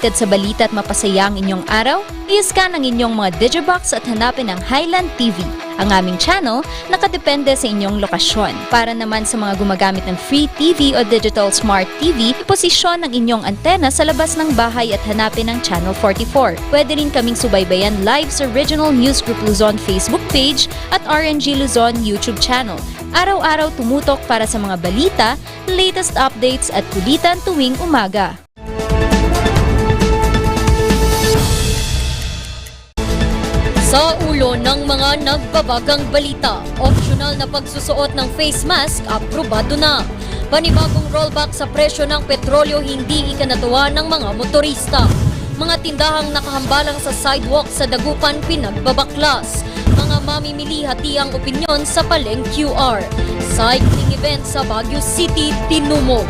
updated sa balita at mapasaya ang inyong araw? I-scan ang inyong mga Digibox at hanapin ang Highland TV. Ang aming channel nakadepende sa inyong lokasyon. Para naman sa mga gumagamit ng free TV o digital smart TV, iposisyon ang inyong antena sa labas ng bahay at hanapin ang Channel 44. Pwede rin kaming subaybayan live sa Regional News Group Luzon Facebook page at RNG Luzon YouTube channel. Araw-araw tumutok para sa mga balita, latest updates at kulitan tuwing umaga. Sa ulo ng mga nagbabagang balita, optional na pagsusuot ng face mask, aprobado na. Panibagong rollback sa presyo ng petrolyo hindi ikinatuwa ng mga motorista. Mga tindahang nakahambalang sa sidewalk sa Dagupan pinagbabaklas. Mga mamimili hati ang opinyon sa Paleng QR. Cycling event sa Baguio City, tinumog.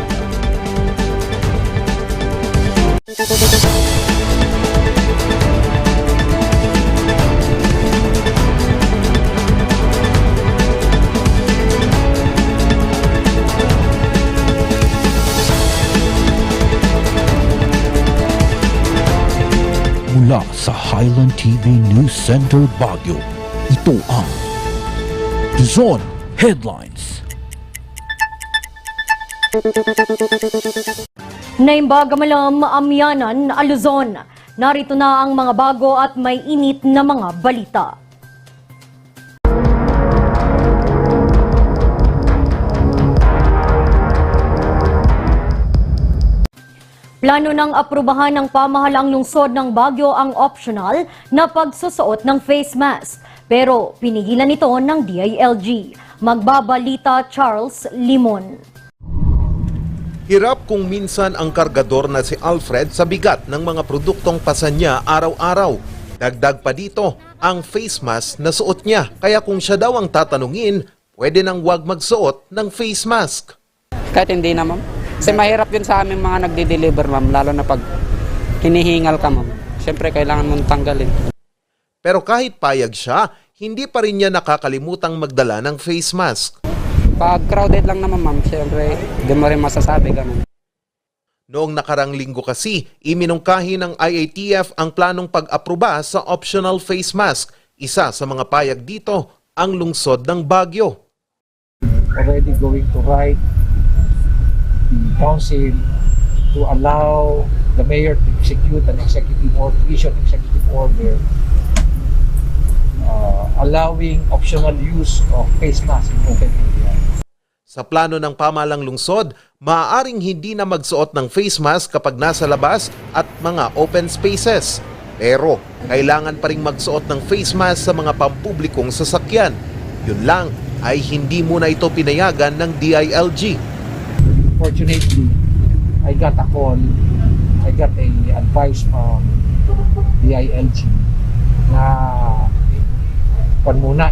Mula sa Highland TV News Center Baguio, ito ang Luzon Headlines. Naimbaga malam amyanan, Luzon. Narito na ang mga bago at may init na mga balita. Plano ng aprubahan ng pamahalaang lungsod ng Baguio ang optional na pagsusuot ng face mask. Pero pinigilan ito ng DILG. Magbabalita Charles Limon. Hirap kung minsan ang kargador na si Alfred sa bigat ng mga produktong pasan niya araw-araw. Dagdag pa dito ang face mask na suot niya. Kaya kung siya daw ang tatanungin, pwede nang wag magsuot ng face mask. Kahit hindi na, ma'am. Kasi mahirap yun sa aming mga nagde-deliver, ma'am, lalo na pag hinihingal ka, ma'am. Siyempre, kailangan mong tanggalin. Pero kahit payag siya, hindi pa rin niya nakakalimutang magdala ng face mask. Pag crowded lang naman, ma'am, siyempre, di mo rin masasabi, ganun. Noong nakarang linggo kasi, iminungkahi ng IATF ang planong pag-aproba sa optional face mask. Isa sa mga payag dito, ang lungsod ng Baguio. Already going to write the council to allow the mayor to execute an executive order, issue an executive order allowing optional use of face mask in open area. Sa plano ng pamahalang lungsod, maaaring hindi na magsuot ng face mask kapag nasa labas at mga open spaces. Pero kailangan pa rin magsuot ng face mask sa mga pampublikong sasakyan. Yun lang ay hindi muna ito pinayagan ng DILG. Fortunately, I got a call, I got a advice from DILG na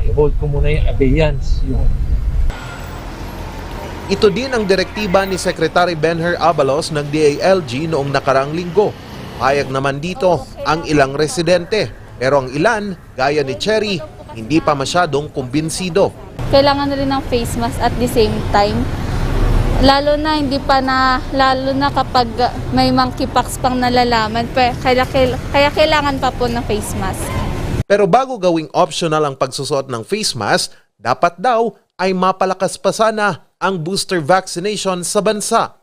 i-hold ko muna yung abeyance. Ito din ang direktiba ni Secretary Benher Abalos ng DILG noong nakarang linggo. Payag naman dito ang ilang residente, pero ang ilan, gaya ni Cherry, hindi pa masyadong kumbinsido. Kailangan na rin ng face mask at the same time. Lalo na kapag may monkeypox pang nalalaman, kaya kailangan pa po ng face mask. Pero bago gawing optional ang pagsusuot ng face mask, dapat daw ay mapalakas pa sana ang booster vaccination sa bansa.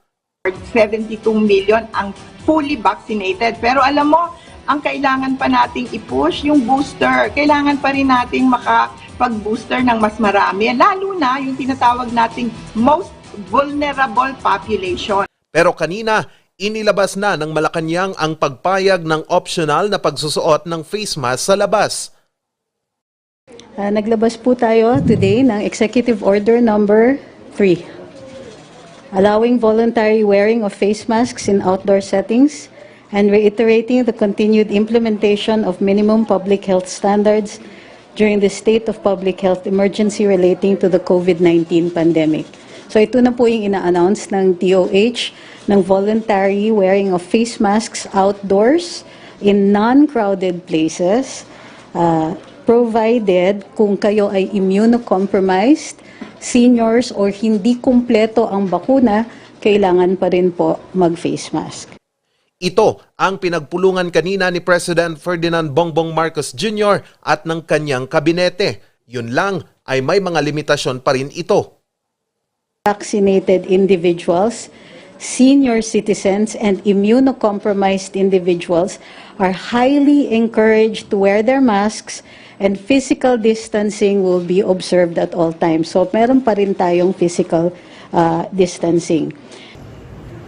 72 million ang fully vaccinated. Pero alam mo, ang kailangan pa nating i-push yung booster. Kailangan pa rin nating makapag-booster ng mas marami. Lalo na yung tinatawag nating most vulnerable population. Pero kanina, inilabas na ng Malacanang ang pagpayag ng optional na pagsusuot ng face mask sa labas. Naglabas po tayo today ng Executive Order number 3, allowing voluntary wearing of face masks in outdoor settings and reiterating the continued implementation of minimum public health standards during the state of public health emergency relating to the COVID-19 pandemic. So ito na po yung ina-announce ng DOH ng voluntary wearing of face masks outdoors in non-crowded places, provided kung kayo ay immunocompromised, seniors or hindi kumpleto ang bakuna, kailangan pa rin po mag-face mask. Ito ang pinagpulungan kanina ni President Ferdinand Bongbong Marcos Jr. at ng kanyang kabinete. Yun lang ay may mga limitasyon pa rin ito. Vaccinated individuals, senior citizens, and immunocompromised individuals are highly encouraged to wear their masks, and physical distancing will be observed at all times. So meron pa rin tayong physical distancing.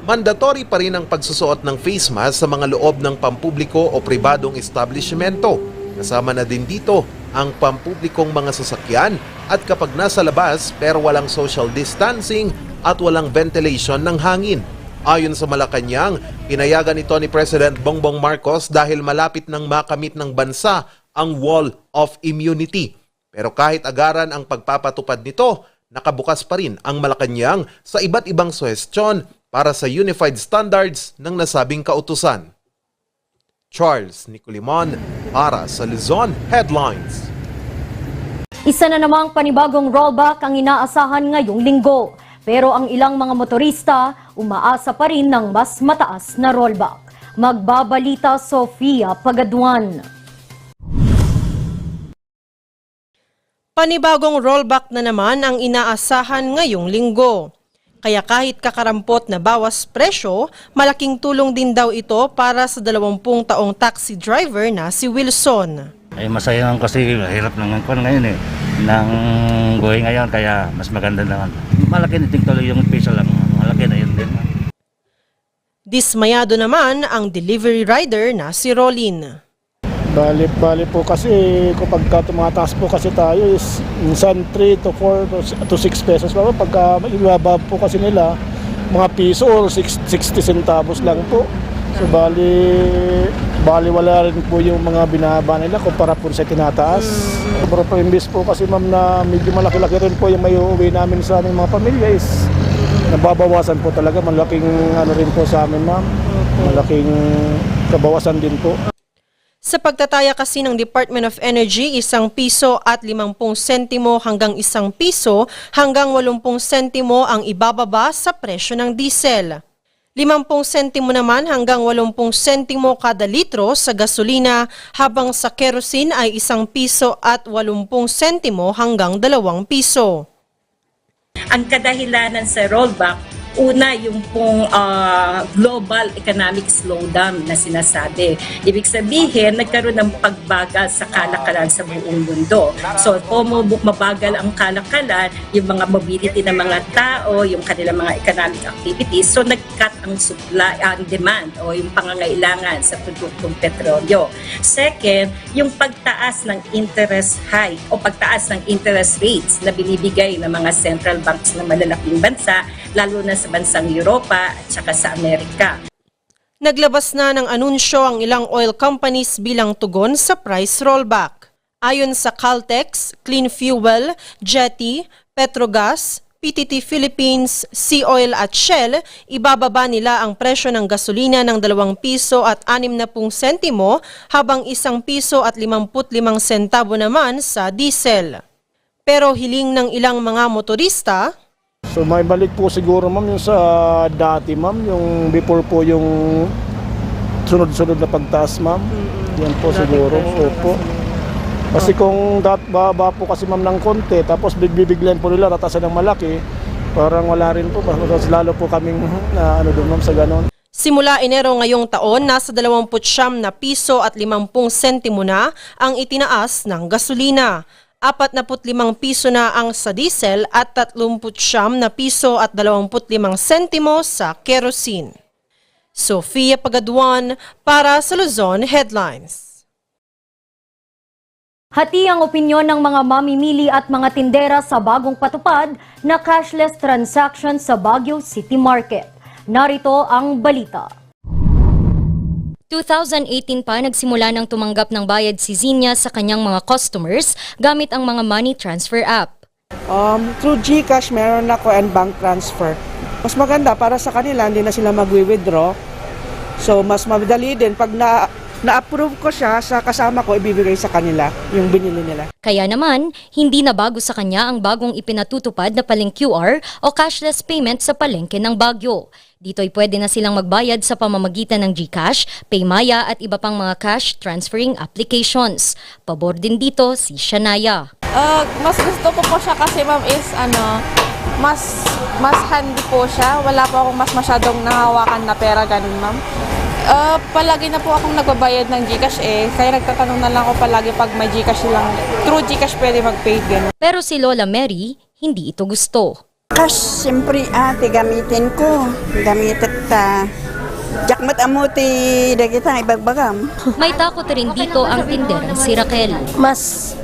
Mandatory pa rin ang pagsusuot ng face mask sa mga loob ng pampubliko o pribadong establishmento. Kasama na din dito ang pampublikong mga sasakyan at kapag nasa labas pero walang social distancing at walang ventilation ng hangin. Ayon sa Malacanang, pinayagan ito ni President Bongbong Marcos dahil malapit nang makamit ng bansa ang Wall of Immunity. Pero kahit agaran ang pagpapatupad nito, nakabukas pa rin ang Malacanang sa iba't ibang suhestyon para sa unified standards ng nasabing kautusan. Charles Nicolimon para sa Luzon Headlines. Isa na namang panibagong rollback ang inaasahan ngayong linggo. Pero ang ilang mga motorista umaasa pa rin ng mas mataas na rollback. Magbabalita Sofia Pagaduan. Panibagong rollback na naman ang inaasahan ngayong linggo. Kaya kahit kakarampot na bawas presyo, malaking tulong din daw ito para sa 20 taong taxi driver na si Wilson. Ay masaya lang kasi hirap lang ang ngayon ng buhay ngayon kaya mas maganda naman. Malaki na tuloy yung piso lang, malaki na yun din. Dismayado naman ang delivery rider na si Rolin. Bali po kasi kapag tumataas po kasi tayo is minsan 3 to 4 to 6 pesos pa po. Pagka ibababa po kasi nila mga piso or 60 centavos lang po. So bali wala rin po yung mga binaba nila kumpara po sa tinataas. Pero po imbis po kasi ma'am na medyo malaki-laki rin po yung may uuwi namin sa aming mga pamilya is nababawasan po talaga. Malaking ano rin po sa amin ma'am. Malaking kabawasan din po. Sa pagtataya kasi ng Department of Energy, 1 piso at 50 sentimo hanggang 1 piso hanggang 80 sentimo ang ibababa sa presyo ng diesel. 50 sentimo naman hanggang 80 sentimo kada litro sa gasolina, habang sa kerosene ay 1 piso at 80 sentimo hanggang 2 piso. Ang kadahilanan sa rollback, una yung pong global economic slowdown na sinasabi. Ibig sabihin, nagkaroon ng pagbagal sa kalakalan sa buong mundo. So, kung mabagal ang kalakalan, yung mga mobility ng mga tao, yung kanilang mga economic activities, so nag-cut ang supply, ang demand o yung pangangailangan sa produktong petrolyo. Second, yung pagtaas ng interest hike o pagtaas ng interest rates na binibigay ng mga central banks ng malalaking bansa, lalo na sa bansang Europa at saka sa Amerika. Naglabas na ng anunsyo ang ilang oil companies bilang tugon sa price rollback. Ayon sa Caltex, Clean Fuel, Jetty, Petrogas, PTT Philippines, Sea Oil at Shell, ibababa nila ang presyo ng gasolina ng 2 piso at 60 sentimo habang 1 piso at 55 sentabo naman sa diesel. Pero hiling ng ilang mga motorista, so may balik po siguro ma'am yung sa dati ma'am, yung before po yung sunod-sunod na pagtaas ma'am. Yan po siguro. Opo. Kasi kung baba po kasi ma'am ng konti, tapos bibiglan po nila tatasan ng malaki, parang wala rin po. Mas lalo po kaming ano doon ma'am sa ganon. Simula Enero ngayong taon, nasa 29 na piso at 50 sentimo na ang itinaas ng gasolina. 45 piso na ang sa diesel at 39 na piso at 25 sentimo sa kerosene. Sofia Pagaduan para sa Luzon Headlines. Hati ang opinyon ng mga mamimili at mga tindera sa bagong patupad na cashless transaction sa Baguio City Market. Narito ang balita. 2018 pa nagsimula ng tumanggap ng bayad si Zinia sa kanyang mga customers gamit ang mga money transfer app. Through GCash meron ako and bank transfer. Mas maganda para sa kanila, hindi na sila mag-withdraw. So mas madali din pag na-approve ko siya sa kasama ko, ibibigay sa kanila yung binili nila. Kaya naman, hindi na bago sa kanya ang bagong ipinatutupad na paling QR o cashless payment sa palengke ng Baguio. Dito'y pwede na silang magbayad sa pamamagitan ng GCash, Paymaya at iba pang mga cash transferring applications. Pabor din dito si Shanaya. Mas gusto ko po siya kasi ma'am is mas handy po siya. Wala po akong mas masyadong nahawakan na pera, ganun ma'am. Palagi na po akong nagbabayad ng GCash kaya nagtatanong na lang ako palagi pag may GCash lang. Through GCash pwede mag-pay din. Pero si Lola Mary, hindi ito gusto. Cash, siyempre gamitin ko. Gamit at jakmat amuti dagitang ibagbagam. May takot rin dito ang tinderang si Raquel. Mas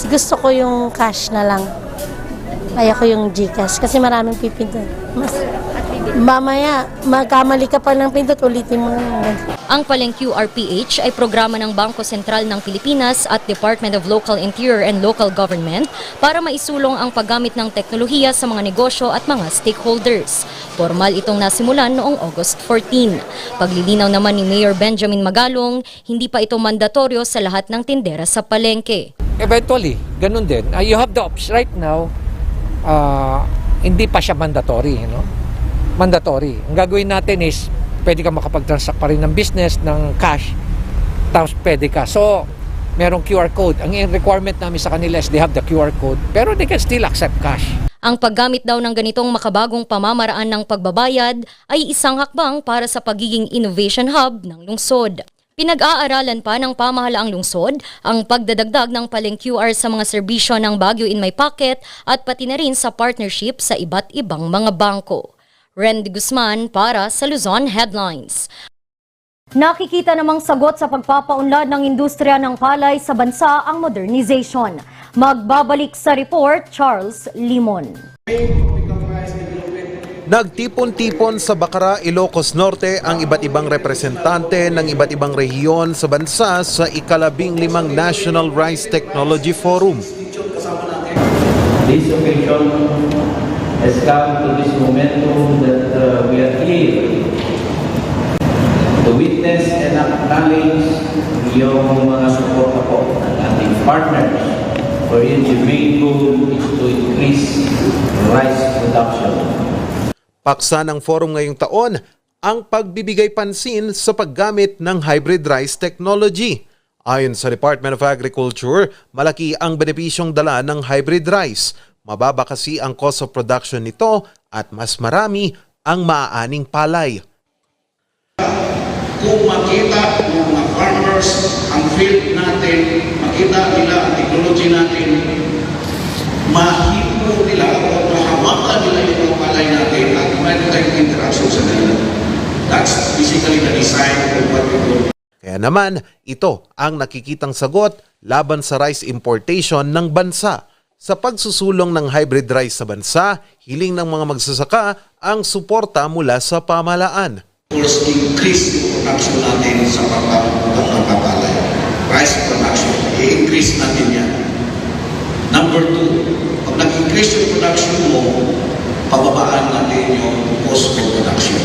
gusto ko yung cash na lang. Ayoko yung GCash kasi maraming pipindot. Mamaya, magkamali ka pa ng pindot, ulitin mo na. Ang Paleng QRPH ay programa ng Bangko Sentral ng Pilipinas at Department of Local Interior and Local Government para maisulong ang paggamit ng teknolohiya sa mga negosyo at mga stakeholders. Formal itong nasimulan noong August 14. Paglilinaw naman ni Mayor Benjamin Magalong, hindi pa ito mandatoryo sa lahat ng tindera sa palengke. Eventually, ganun din. You have the option right now. Hindi pa siya mandatory, mandatory. Ang gagawin natin is pwede ka makapag-transact pa rin ng business, ng cash, tapos pwede ka. So, merong QR code. Ang requirement namin sa kanila is they have the QR code, pero they can still accept cash. Ang paggamit daw ng ganitong makabagong pamamaraan ng pagbabayad ay isang hakbang para sa pagiging innovation hub ng lungsod. Pinag-aaralan pa ng pamahalaang lungsod ang pagdadagdag ng Paleng QR sa mga serbisyo ng Baguio in My Pocket at pati na rin sa partnership sa iba't ibang mga bangko. Randy Guzman para sa Luzon Headlines. Nakikita namang sagot sa pagpapaunlad ng industriya ng palay sa bansa ang modernization. Magbabalik sa report, Charles Limon. Nagtipon-tipon sa Bacara, Ilocos Norte ang iba't ibang representante ng iba't ibang rehiyon sa bansa sa ika-15 National Rice Technology Forum. This occasion has come to this momentum that we are here to witness and acknowledge yung mga suporta po ng ating partners wherein the main goal is to increase rice production. Paksa ng forum ngayong taon ang pagbibigay pansin sa paggamit ng hybrid rice technology. Ayon sa Department of Agriculture, malaki ang benepisyong dala ng hybrid rice. Mababa kasi ang cost of production nito at mas marami ang maaaning palay. Kung makita ng mga farmers ang field natin, makita nila ang technology natin, mahipo nila o mahawakan nila yung mga palay natin at may tayong interaction sa kanila. That's basically the design of what we do. Kaya naman, ito ang nakikitang sagot laban sa rice importation ng bansa. Sa pagsusulong ng hybrid rice sa bansa, hiling ng mga magsasaka ang suporta mula sa pamahalaan. First, increase yung production natin sa pagpapalay. Rice production, i-increase natin yan. Number 2, pag nag-increase yung production mo, pababaan natin yung cost of production.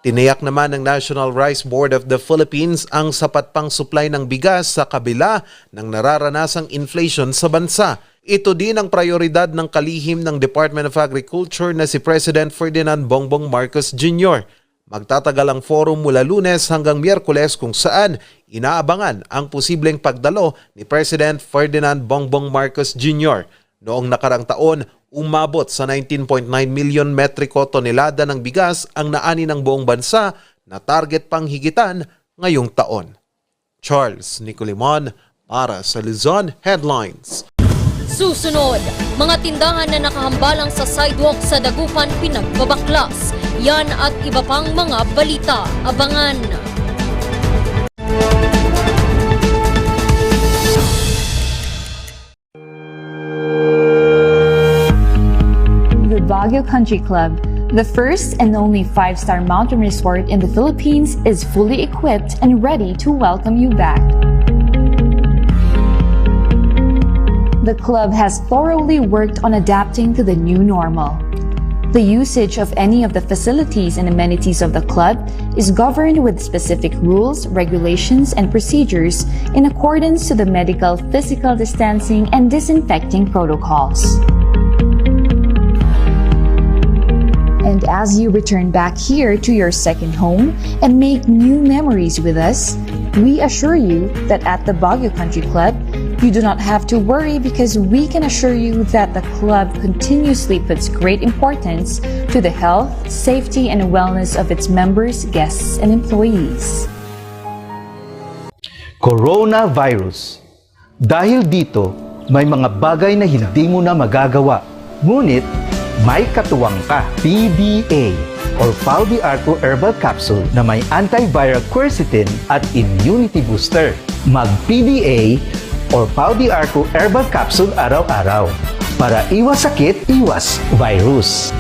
Tiniyak naman ng National Rice Board of the Philippines ang sapat pang supply ng bigas sa kabila ng nararanasang inflation sa bansa. Ito din ang prioridad ng kalihim ng Department of Agriculture na si President Ferdinand Bongbong Marcos Jr. Magtatagal ang forum mula Lunes hanggang Miyerkules kung saan inaabangan ang posibleng pagdalo ni President Ferdinand Bongbong Marcos Jr. Noong nakarang taon, umabot sa 19.9 million metriko tonelada ng bigas ang naani ng buong bansa na target pang higitan ngayong taon. Charles Nicolimon para sa Luzon Headlines. Susunod, mga tindahan na nakahambalang sa sidewalk sa Dagupan pinagbabaklas. Yan at iba pang mga balita. Abangan! The Baguio Country Club, the first and only 5-star mountain resort in the Philippines, is fully equipped and ready to welcome you back. The club has thoroughly worked on adapting to the new normal. The usage of any of the facilities and amenities of the club is governed with specific rules, regulations, and procedures in accordance to the medical, physical distancing, and disinfecting protocols. And as you return back here to your second home and make new memories with us, we assure you that at the Baguio Country Club, you do not have to worry because we can assure you that the club continuously puts great importance to the health, safety, and wellness of its members, guests, and employees. Coronavirus. Dahil dito, may mga bagay na hindi mo na magagawa. Ngunit, may katuwang ka. PDA or Pau de Arco Herbal Capsule na may antiviral quercetin at immunity booster. Mag-PDA or Pau de Arco Herbal Capsule araw-araw para iwas sakit, iwas virus.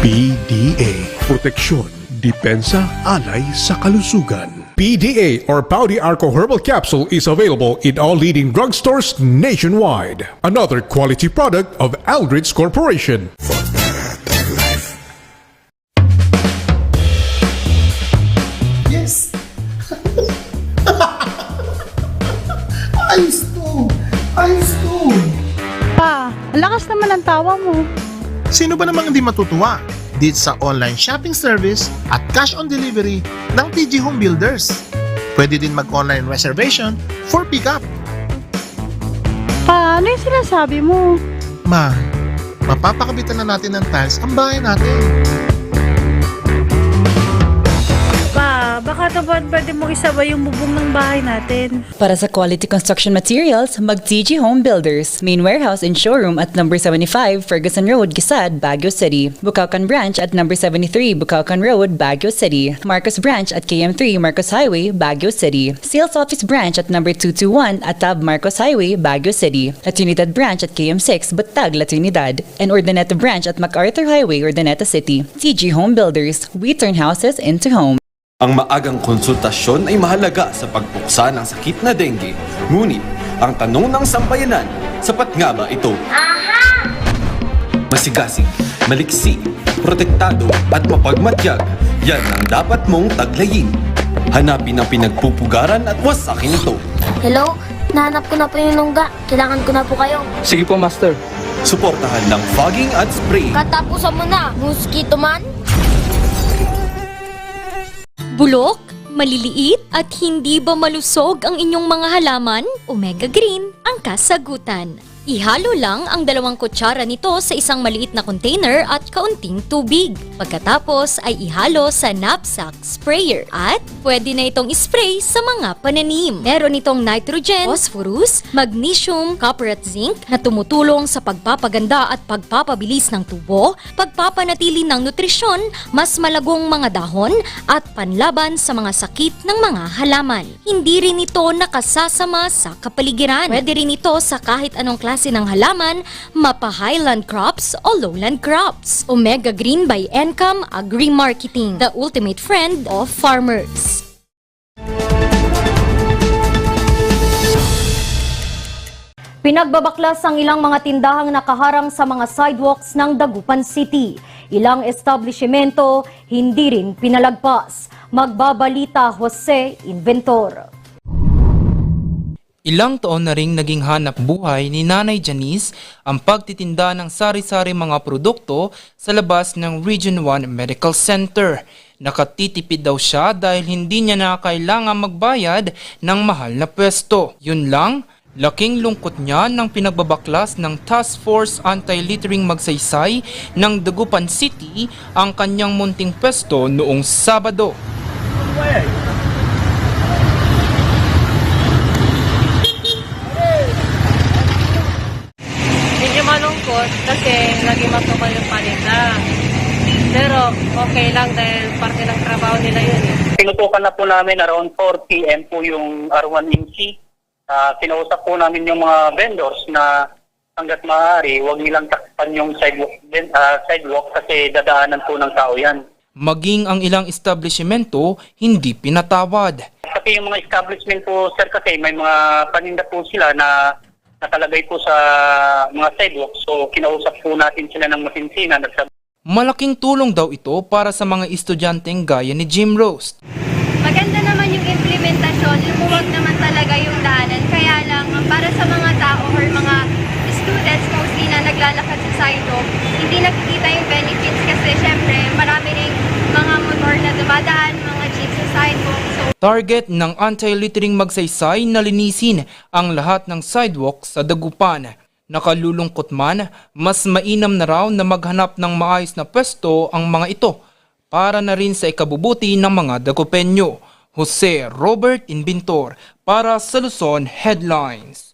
PDA. Proteksyon, depensa, alay sa kalusugan. PDA or Pau de Arco Herbal Capsule is available in all leading drugstores nationwide. Another quality product of Aldrich Corporation. Yes! Ayos to! Ayos to! Pa, ang lakas naman ang tawa mo. Sino ba namang hindi matutuwa dito sa online shopping service at cash on delivery ng TG Home Builders? Pwede din mag-online reservation for pickup. Pa, ano yung sinasabi mo? Ma, mapapakabitan na natin ng tiles ang bahay natin. Pa, baka naman pwede mo isabay yung bubong ng bahay natin. Para sa quality construction materials, mag-TG Home Builders. Main warehouse and showroom at number 75 Ferguson Road, Gisad, Baguio City. Bucaucan Branch at number 73 Bucaucan Road, Baguio City. Marcos Branch at KM3 Marcos Highway, Baguio City. Sales Office Branch at number 221 at Tab Marcos Highway, Baguio City. La Trinidad Branch at KM6 Batag, La Trinidad. And Urdaneta Branch at MacArthur Highway, Urdaneta City. TG Home Builders. We turn houses into homes. Ang maagang konsultasyon ay mahalaga sa pagpuksa ng sakit na dengue. Ngunit, ang tanong ng sambayanan, sapat nga ba ito? Masigasig, maliksi, protektado at mapagmatyag, yan ang dapat mong taglayin. Hanapin ang pinagpupugaran at wasakin ito. Hello? Nahanap ko na po yung lungga. Kailangan ko na po kayo. Sige po, Master. Suportahan ng fogging at spray. Katapusan mo na, mosquito man. Bulok, maliliit at hindi ba malusog ang inyong mga halaman? Omega Green ang kasagutan. Ihalo lang ang 2 kutsara nito sa isang maliit na container at kaunting tubig. Pagkatapos ay ihalo sa knapsack sprayer at pwede na itong spray sa mga pananim. Meron itong nitrogen, phosphorus, magnesium, copper at zinc na tumutulong sa pagpapaganda at pagpapabilis ng tubo, pagpapanatili ng nutrisyon, mas malagong mga dahon at panlaban sa mga sakit ng mga halaman. Hindi rin ito nakasasama sa kapaligiran. Pwede rin ito sa kahit anong klase ng halaman, mapa highland crops o lowland crops. Omega Green by Encam Agri-Marketing, the ultimate friend of farmers. Pinagbabaklas ang ilang mga tindahang nakaharang sa mga sidewalks ng Dagupan City. Ilang establishmento hindi rin pinalagpas. Magbabalita Jose Inventor. Ilang taon na ring naging hanap buhay ni Nanay Janice ang pagtitinda ng sari-sari mga produkto sa labas ng Region 1 Medical Center. Nakatitipid daw siya dahil hindi niya na kailangan magbayad ng mahal na pwesto. Yun lang, laking lungkot niya ng pinagbabaklas ng Task Force Anti-Littering Magsaysay ng Dagupan City ang kanyang munting pwesto noong Sabado. Medyo malungkot kasi lagi matukal yung paninda. Pero okay lang dahil parte ng trabaho nila yun eh. Pinutukan na po namin around 4 p.m. po yung R1 MC. Kinausap po namin yung mga vendors na hanggat maaari, huwag nilang takpan yung sidewalk kasi dadaanan po ng tao yan. Maging ang ilang establishmento hindi pinatawad. Kasi yung mga establishment po, sir, kasi may mga paninda po sila na nakalagay po sa mga sidewalk. So kinausap po natin sila ng masinsinan. Malaking tulong daw ito para sa mga estudyanteng gaya ni Jim Roast. Maganda naman yung implementasyon, lumuwag naman talaga yung daanan. Kaya lang, para sa mga tao or mga students mostly na naglalakad sa sidewalk, hindi nakikita yung benefits kasi syempre marami ring mga motor na dumadaan, mga jeep sa sidewalk. So, Target ng anti-littering magsaysay na linisin ang lahat ng sidewalk sa Dagupan. Nakalulungkot man, mas mainam na raw na maghanap ng maayos na pwesto ang mga ito para na rin sa ikabubuti ng mga Dagupenyo. Jose Robert Inventor para sa Luzon Headlines.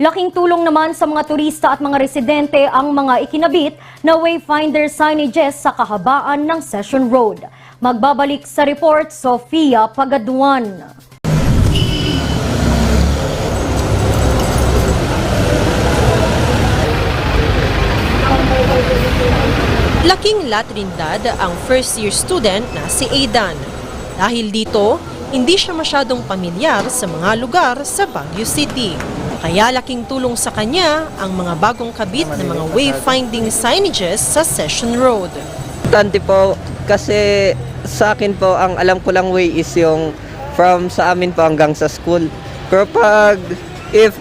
Laking tulong naman sa mga turista at mga residente ang mga ikinabit na wayfinder signages sa kahabaan ng Session Road. Magbabalik sa report, Sofia Pagaduan. Laking latrindad ang first-year student na si Aidan. Dahil dito, hindi siya masyadong pamilyar sa mga lugar sa Baguio City. Kaya laking tulong sa kanya ang mga bagong kabit na mga wayfinding signages sa Session Road. Importante po kasi sa akin po, ang alam ko lang way is yung from sa amin po hanggang sa school. Pero if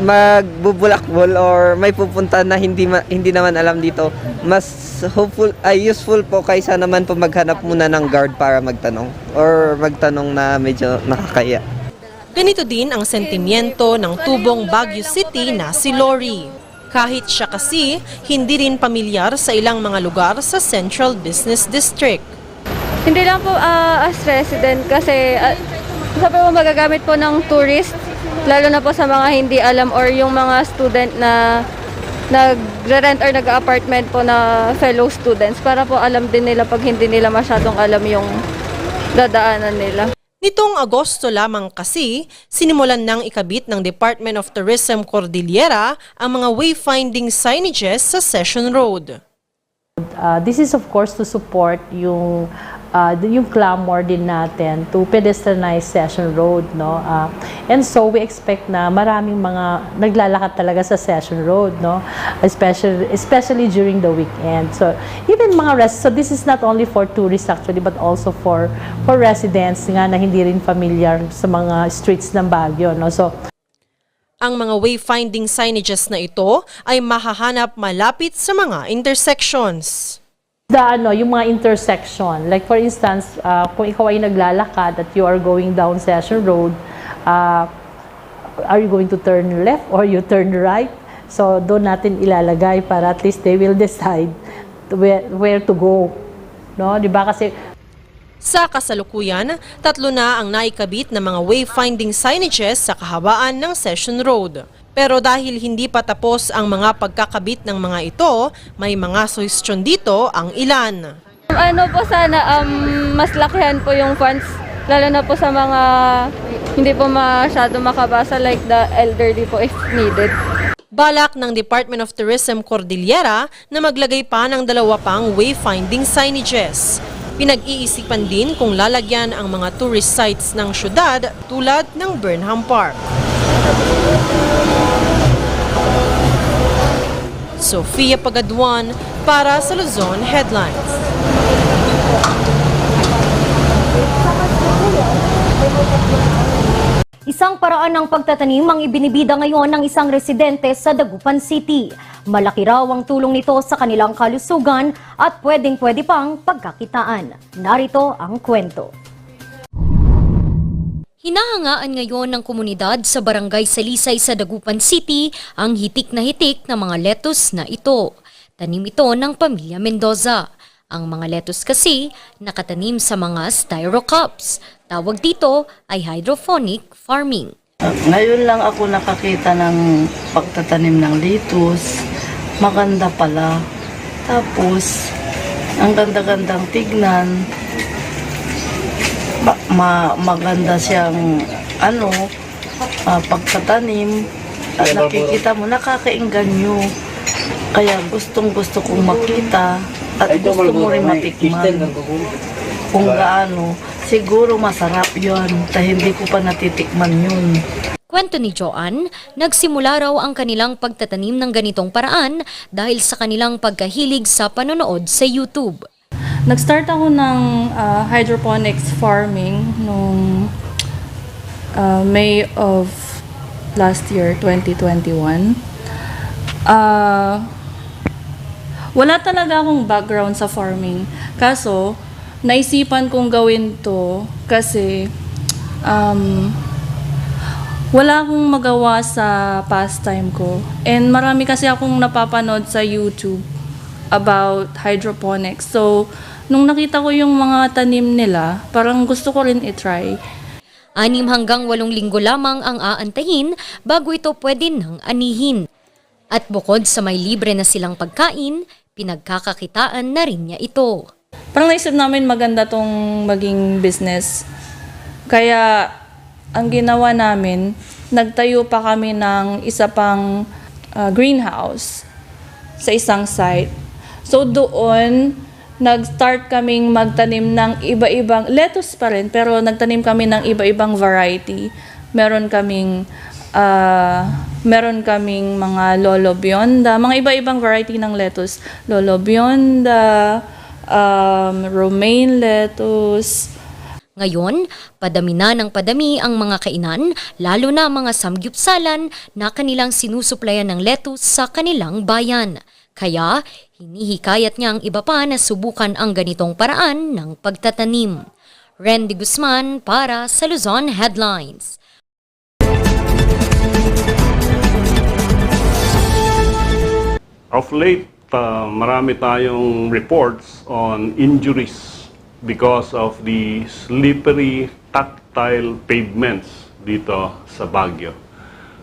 magbubulakbol or may pupunta na hindi naman alam dito, mas useful po kaysa naman po maghanap muna ng guard para magtanong or magtanong na medyo nakakaya. Ganito din ang sentimiento ng tubong Baguio City na si Lori. Kahit siya kasi hindi rin pamilyar sa ilang mga lugar sa Central Business District. hindi lang po as resident kasi sabi mo magagamit po ng tourist, lalo na po sa mga hindi alam or yung mga student na nagre-rent or nag-apartment po na fellow students para po alam din nila pag hindi nila masyadong alam yung dadaanan nila. Nitong Agosto lamang kasi, sinimulan ng ikabit ng Department of Tourism Cordillera ang mga wayfinding signages sa Session Road. This is of course to support yung clamor din natin to pedestrianize Session Road, no? And so we expect na maraming mga naglalakad talaga sa Session Road, no? Especially during the weekend. So even so this is not only for tourists actually but also for residents nga na hindi rin familiar sa mga streets ng Baguio, no? So ang mga wayfinding signages na ito ay mahahanap malapit sa mga intersections. Yung mga intersection, like for instance, kung ikaw ay naglalakad at you are going down Session Road, are you going to turn left or you turn right? So doon natin ilalagay para at least they will decide where to go, no? Di ba kasi sa kasalukuyan, 3 na ang naikabit na mga wayfinding signages sa kahabaan ng Session Road. Pero dahil hindi pa tapos ang mga pagkakabit ng mga ito, may mga suhestyon dito ang ilan. Ano po sana, mas lakihan po yung funds, lalo na po sa mga hindi po masyado makabasa like the elderly po if needed. Balak ng Department of Tourism Cordillera na maglagay pa ng 2 pang wayfinding signages. Pinag-iisipan din kung lalagyan ang mga tourist sites ng syudad tulad ng Burnham Park. Sofia Pagaduan para sa Luzon Headlines. Isang paraan ng pagtatanim ang ibinibida ngayon ng isang residente sa Dagupan City. Malaki raw ang tulong nito sa kanilang kalusugan at pwedeng-pwede pang pagkakitaan. Narito ang kwento. Hinahangaan ngayon ng komunidad sa Barangay Salisay sa Dagupan City ang hitik na mga lettuce na ito. Tanim ito ng pamilya Mendoza. Ang mga lettuce kasi nakatanim sa mga styro cups. Tawag dito ay hydroponic farming. Ngayon lang ako nakakita ng pagtatanim ng lettuce. Maganda pala. Tapos, ang ganda-gandang tignan. Maganda siyang pagtatanim. At nakikita mo, nakakainganyo. Kaya gustong-gusto kong makita at gusto mo rin matikman kung gaano. Siguro masarap yun, dahil hindi ko pa natitikman yun. Kwento ni Joanne, nagsimula raw ang kanilang pagtatanim ng ganitong paraan dahil sa kanilang pagkahilig sa panonood sa YouTube. Nag-start ako ng hydroponics farming noong May of last year, 2021. Wala talaga akong background sa farming. Kaso, naisipan kong gawin to kasi wala akong magawa sa pastime ko. And marami kasi akong napapanood sa YouTube about hydroponics. So, nung nakita ko yung mga tanim nila, parang gusto ko rin i-try. 6 hanggang 8 linggo lamang ang aantahin bago ito pwede nang anihin. At bukod sa may libre na silang pagkain, pinagkakakitaan na rin niya ito. Parang naisip namin maganda tong maging business. Kaya ang ginawa namin, nagtayo pa kami ng isa pang greenhouse sa isang site. So doon, nag-start kaming magtanim ng iba-ibang, lettuce pa rin, pero nagtanim kami ng iba-ibang variety. Meron kaming mga Lolo Bionda, mga iba-ibang variety ng lettuce. Lolo Bionda, romaine lettuce. Ngayon, padami na ng padami ang mga kainan, lalo na mga samgyupsalan na kanilang sinusuplayan ng lettuce sa kanilang bayan. Kaya, hinihikayat niya ang iba pa na subukan ang ganitong paraan ng pagtatanim. Randy Guzman para sa Luzon Headlines. Of late, marami tayong reports on injuries because of the slippery, tactile pavements dito sa Baguio.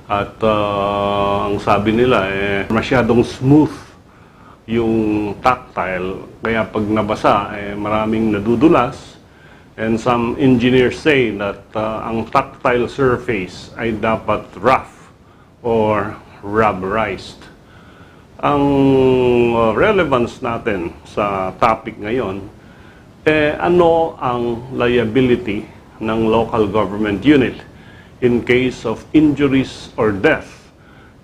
At ang sabi nila, masyadong smooth yung tactile, kaya pag nabasa, maraming nadudulas. And some engineers say that ang tactile surface ay dapat rough or rubberized. Ang relevance natin sa topic ngayon, ano ang liability ng local government unit in case of injuries or death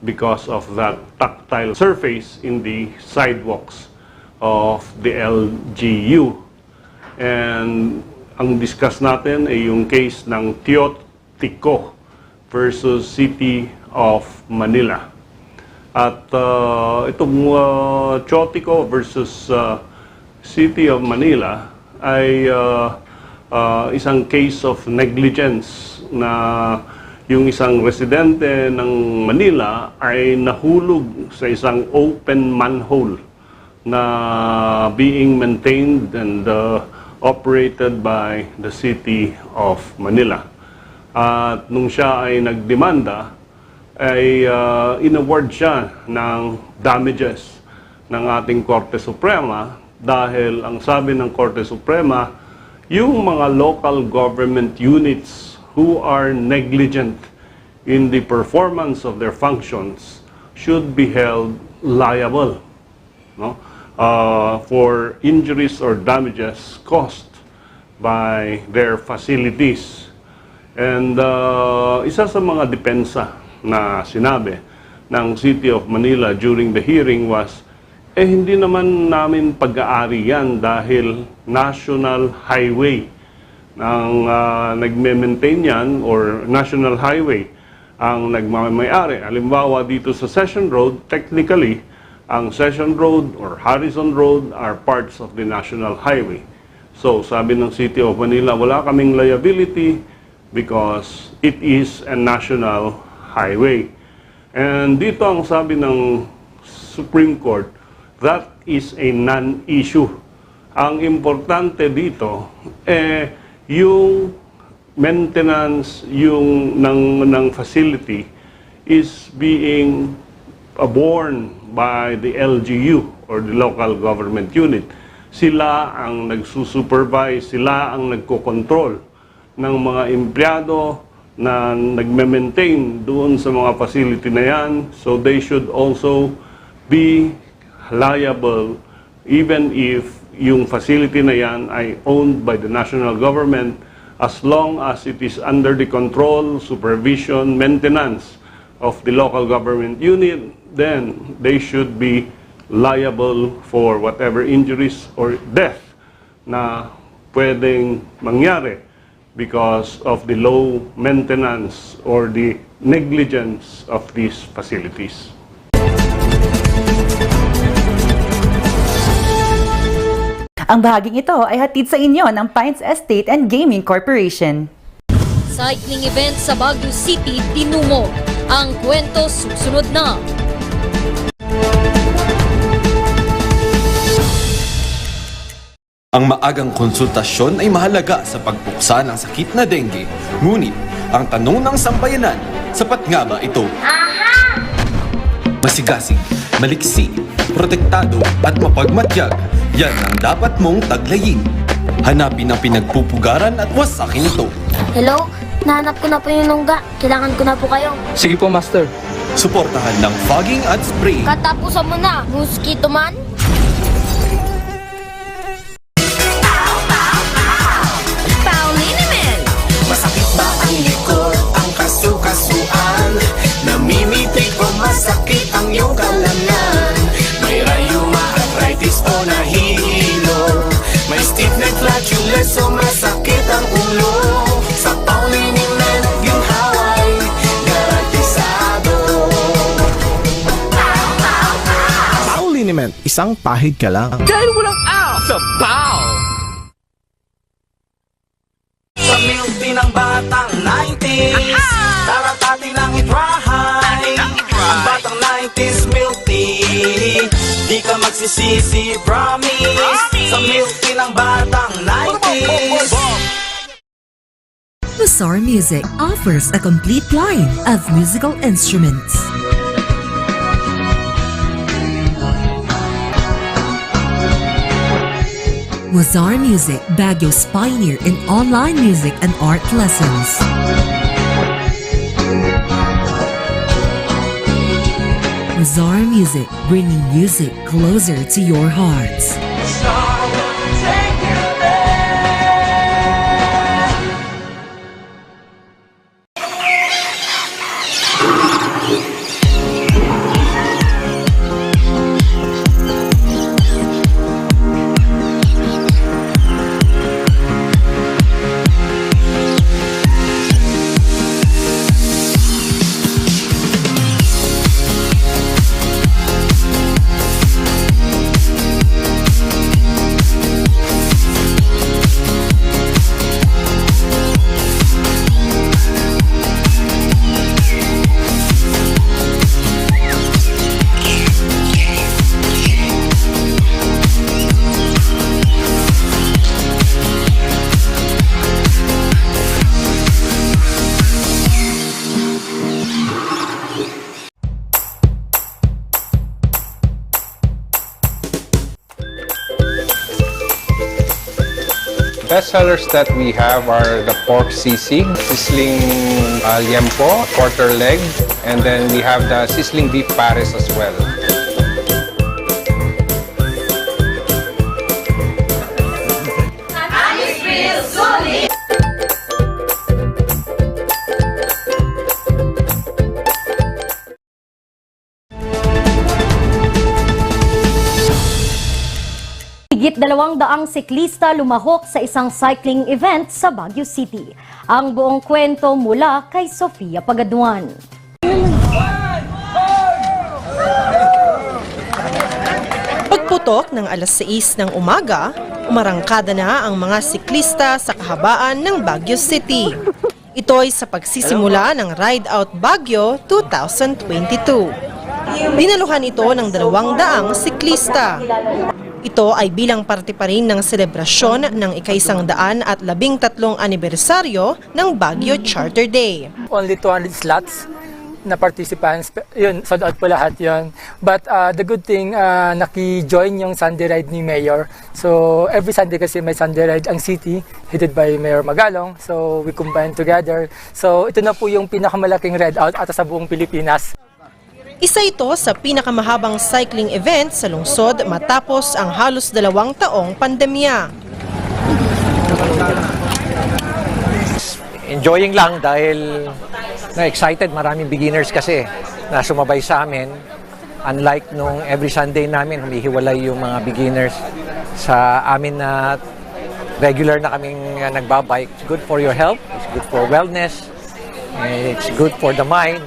because of that tactile surface in the sidewalks of the LGU. And ang discuss natin ay yung case ng Tiotico versus City of Manila. At itong Tiotico versus City of Manila ay isang case of negligence na yung isang residente ng Manila ay nahulog sa isang open manhole na being maintained and operated by the City of Manila. At nung siya ay nagdemanda, ay inaward siya ng damages ng ating Korte Suprema dahil ang sabi ng Korte Suprema, yung mga local government units who are negligent in the performance of their functions should be held liable, no? For injuries or damages caused by their facilities. And isa sa mga depensa na sinabi ng City of Manila during the hearing was, hindi naman namin pag-aari yan dahil national highway ang nagme-maintain yan or national highway ang nagmamayari. Halimbawa dito sa Session Road, technically, ang Session Road or Harrison Road are parts of the national highway. So sabi ng City of Manila, wala kaming liability because it is a national highway. And dito ang sabi ng Supreme Court, that is a non-issue. Ang importante dito, yung maintenance ng facility is being borne by the LGU or the local government unit. Sila ang nagsusupervise, sila ang nagkokontrol ng mga empleyado na nagme-maintain doon sa mga facility na yan. So they should also be liable even if yung facility na yan ay owned by the national government as long as it is under the control, supervision, maintenance of the local government unit, then they should be liable for whatever injuries or death na pwedeng mangyari because of the low maintenance or the negligence of these facilities. Ang bahaging ito ay hatid sa inyo ng Pines Estate and Gaming Corporation. Cycling event sa Baguio City, Tinumo. Ang kwento susunod na. Ang maagang konsultasyon ay mahalaga sa pagpuksa ng sakit na dengue. Ngunit, ang tanong ng sambayanan, sapat nga ba ito? Masigasig, maliksi, protektado at mapagmatyag, yan ang dapat mong taglayin. Hanapin ang pinagpupugaran at wasakin ito. Hello? Nahanap ko na po yung nungga. Kailangan ko na po kayo. Sige po, Master. Suportahan ng fogging at spray. Katapusan mo na, mosquito man. Masakit ba ang likod, ang kasu-kasuan? Namimitig o masakit ang iyong kalamnan? May rayuma, arthritis o nahihilo? May stiff neck, flatulence o masakit ang ulo? Sa Pauliniment, ginhaway, garantisado. Pauliniment, isang pahid ka lang. Dahil walang out sa Pau! Sa milk tea ng batang 90s, taratati ng itrahay. Ang batang 90s milk tea, di ka magsisisi, promise. Sa milk tea ng batang 90s. Bazaar Music offers a complete line of musical instruments. Bazaar Music, Baguio's pioneer in online music and art lessons. Bazaar Music, bringing music closer to your hearts. Best sellers that we have are the pork sisig, sizzling liempo, quarter leg, and then we have the sizzling beef pares as well. Higit 200 siklista lumahok sa isang cycling event sa Baguio City. Ang buong kwento mula kay Sofia Pagaduan. Pagputok ng alas 6 ng umaga, umarangkada na ang mga siklista sa kahabaan ng Baguio City. Ito ay sa pagsisimula ng Ride Out Baguio 2022. Dinaluhan ito ng 200 siklista. Ito ay bilang parte pa rin ng selebrasyon ng ika-113 anibersaryo ng Baguio Charter Day. Only 200 slots na participants, yun, sold out po lahat yun. But the good thing, naki-join yung Sunday Ride ni Mayor. So every Sunday kasi may Sunday Ride ang city, headed by Mayor Magalong. So we combine together. So ito na po yung pinakamalaking ride out ata sa buong Pilipinas. Isa ito sa pinakamahabang cycling event sa lungsod matapos ang halos 2 taong pandemya. Enjoying lang dahil na-excited, maraming beginners kasi na sumabay sa amin. Unlike nung every Sunday namin, humihiwalay yung mga beginners sa amin na regular na kaming nagbabike. It's good for your health, it's good for wellness, it's good for the mind.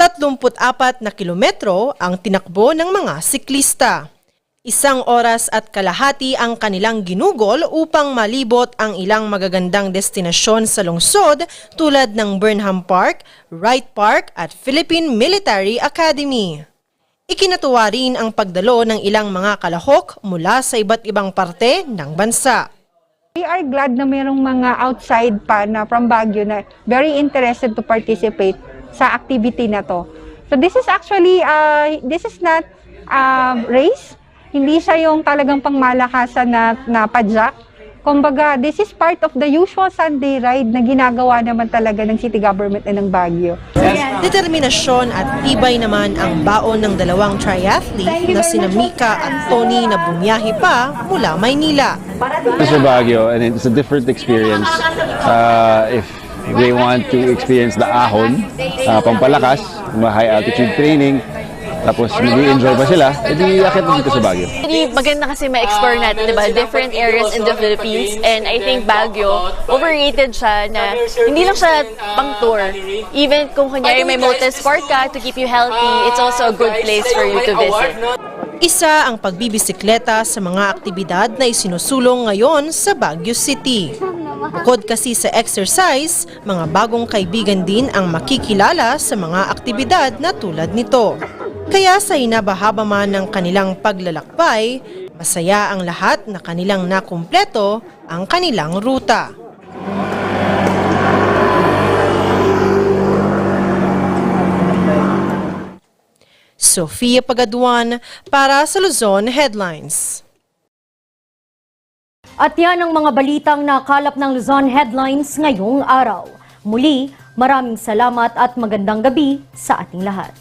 34 na kilometro ang tinakbo ng mga siklista. 1 oras at kalahati ang kanilang ginugol upang malibot ang ilang magagandang destinasyon sa lungsod tulad ng Burnham Park, Wright Park at Philippine Military Academy. Ikinatuwa rin ang pagdalo ng ilang mga kalahok mula sa iba't ibang parte ng bansa. We are glad na mayroong mga outside pa na from Baguio na very interested to participate sa activity na to. So this is actually, this is not race. Hindi siya yung talagang pangmalakasan na padyak. Kumbaga, this is part of the usual Sunday ride na ginagawa naman talaga ng city government na ng Baguio. Determinasyon at tibay naman ang baon ng dalawang triathlete na sina Mika at Tony na bumiyahe pa mula Maynila. This is Baguio and it's a different experience. If they want to experience the ahon, pampalakas, high altitude training, tapos mag-i-enjoy pa sila, edi akit na dito sa Baguio. Maganda kasi ma-explore natin, diba? Different areas in the Philippines. And I think Baguio, overrated siya na hindi lang siya pang tour. Even kung kunyari may multi-sport ka to keep you healthy, it's also a good place for you to visit. Isa ang pagbibisikleta sa mga aktibidad na isinusulong ngayon sa Baguio City. Bukod kasi sa exercise, mga bagong kaibigan din ang makikilala sa mga aktibidad na tulad nito. Kaya sa hinabahaba man ng kanilang paglalakbay, masaya ang lahat na kanilang nakumpleto ang kanilang ruta. Sofia Pagaduan para sa Luzon Headlines. At yan ang mga balitang nakalap ng Luzon Headlines ngayong araw. Muli, maraming salamat at magandang gabi sa ating lahat.